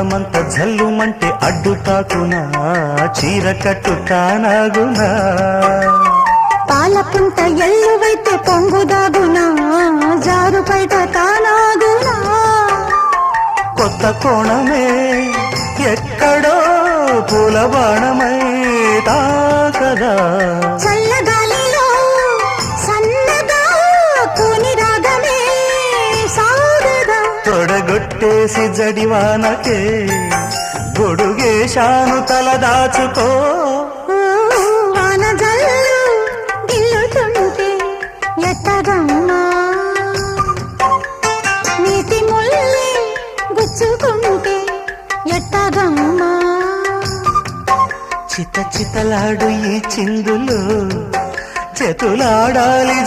అందమంత జల్లుమంటే అడ్డు తాకునా చీర కట్టు తానాగునా పాలపుంట ఎల్లువైతే పొంగుదాగునా జారు బయట తానాగునా కొత్త కోణమే ఎక్కడో పూల బాణమై తాకదా చల్లగాలిలో సన్నగా కూని రాగమే సాగదా తొడగొట్టేసి జడివానకే గొడుగేశాను తల దాచుకో వాన జల్లు గిల్లుతుంటే ఎట్టగమ్మా నీటి ముల్లి గుచ్చుకుంటే ఎట్టగమ్మా చిత చితలాడు ఈ చిందులో చేతులాడాలి